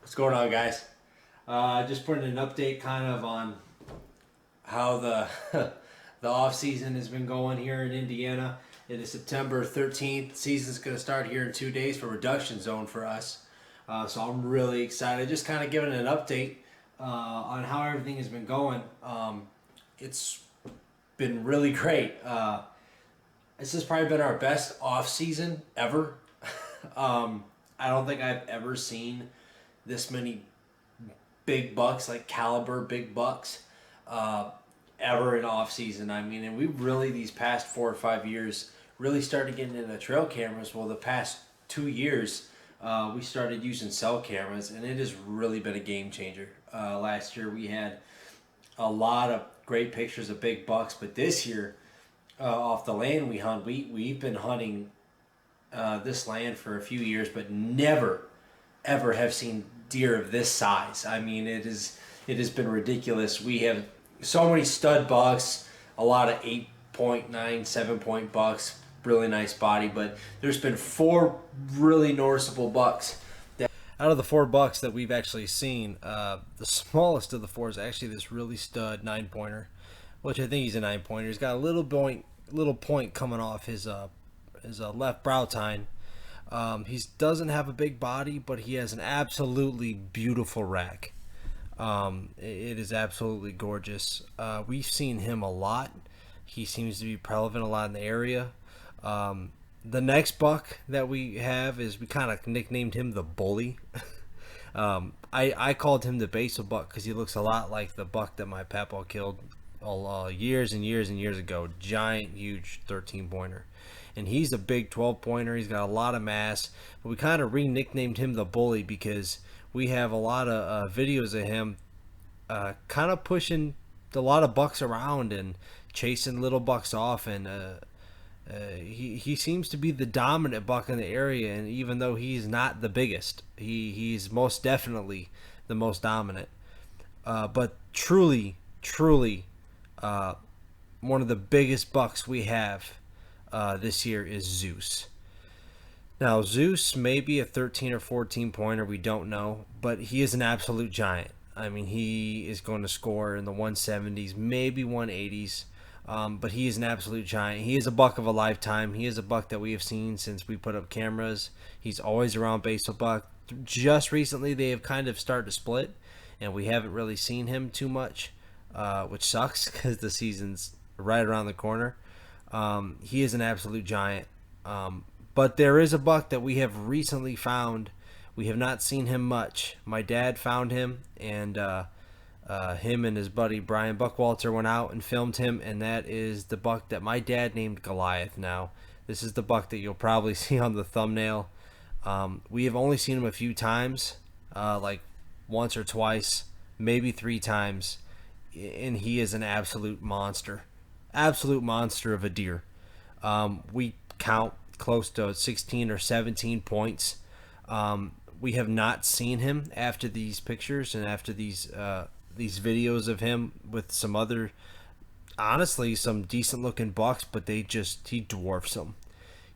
What's going on, guys? Just putting an update kind of on how the the off season has been going here in Indiana. It is September 13th. Season's going to start here in 2 days for reduction zone for us. So I'm really excited. Just kind of giving an update on how everything has been going. It's been really great. This has probably been our best off season ever. I don't think I've ever seen this many big bucks, like caliber big bucks, ever in off season. I mean, and we really these past 4 or 5 years really started getting into trail cameras. Well, the past 2 years, we started using cell cameras, and it has really been a game changer. Last year we had a lot of great pictures of big bucks, but this year, off the land we hunt, we've been hunting this land for a few years, but never ever have seen deer of this size. I mean, it has been ridiculous. We have so many stud bucks, a lot of 8.9, 7-point bucks, really nice body, but there's been 4 really noticeable bucks. Out of the 4 bucks that we've actually seen, the smallest of the 4 is actually this really stud 9-pointer, which I think he's a 9-pointer. He's got a little point coming off his left brow tine. He doesn't have a big body, but he has an absolutely beautiful rack. It is absolutely gorgeous. We've seen him a lot. He seems to be prevalent a lot in the area. The next buck that we have is, we kind of nicknamed him the Bully. I called him the Basal buck because he looks a lot like the buck that my papa killed years and years and years ago. Giant, huge 13-pointer. And he's a big 12-pointer. He's got a lot of mass. But we kind of re-nicknamed him the Bully because we have a lot of videos of him kind of pushing a lot of bucks around and chasing little bucks off. And he seems to be the dominant buck in the area. And even though he's not the biggest, he's most definitely the most dominant. But truly, one of the biggest bucks we have this year is Zeus. Now, Zeus may be a 13 or 14 pointer, we don't know, but he is an absolute giant. I mean, he is going to score in the 170s, maybe 180s, but he is an absolute giant. He is a buck of a lifetime. He is a buck that we have seen since we put up cameras. He's always around basal buck. Just recently, they have kind of started to split, and we haven't really seen him too much, which sucks because the season's right around the corner. He is an absolute giant. But there is a buck that we have recently found. We have not seen him much. My dad found him, and him and his buddy Brian Buckwalter went out and filmed him, and that is the buck that my dad named Goliath. Now, this is the buck that you'll probably see on the thumbnail. We have only seen him a few times, like once or twice, maybe 3 times, and he is an absolute monster. Absolute monster of a deer. We count close to 16 or 17 points. We have not seen him after these pictures and after these videos of him with some other, honestly, some decent looking bucks, but he dwarfs them.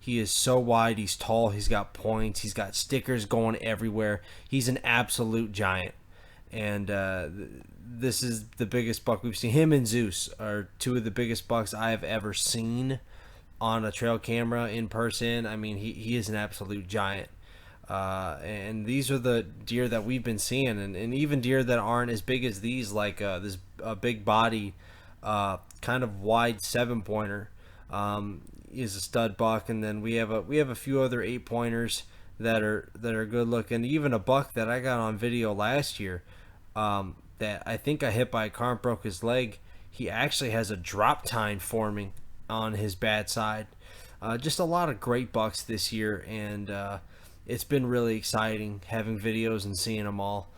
He is so wide, he's tall, he's got points, he's got stickers going everywhere. He's an absolute giant. And this is the biggest buck we've seen. Him and Zeus are 2 of the biggest bucks I have ever seen on a trail camera in person. I mean, he is an absolute giant. And these are the deer that we've been seeing. And even deer that aren't as big as these, like this big body, kind of wide 7-pointer, is a stud buck. And then we have a few other 8-pointers that are good looking. Even a buck that I got on video last year, that I think I hit by a car and broke his leg. He actually has a drop tine forming on his bad side. Just a lot of great bucks this year, and it's been really exciting having videos and seeing them all.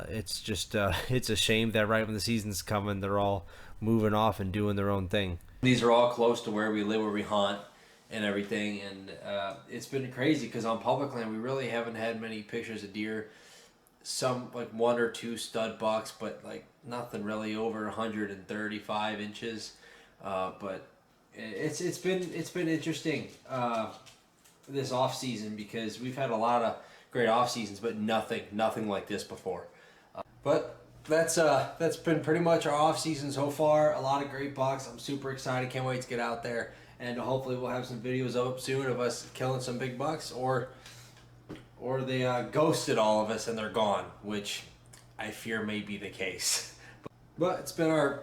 It's just it's a shame that right when the season's coming, they're all moving off and doing their own thing. These are all close to where we live, where we hunt and everything, and it's been crazy because on public land we really haven't had many pictures of deer. Some like 1 or 2 stud bucks, but like nothing really over 135 inches. But it's been interesting this off season because we've had a lot of great off seasons, but nothing like this before. But that's been pretty much our off season so far. A lot of great bucks. I'm super excited. Can't wait to get out there, and hopefully we'll have some videos up soon of us killing some big bucks, or they ghosted all of us and they're gone, which I fear may be the case. But it's been our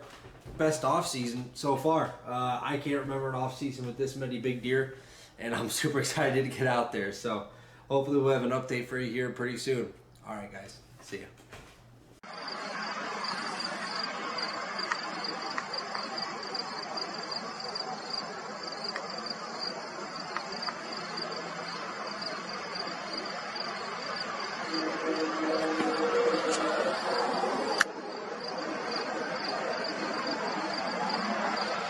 best off season so far. I can't remember an off season with this many big deer, and I'm super excited to get out there. So hopefully we'll have an update for you here pretty soon. All right, guys. See ya.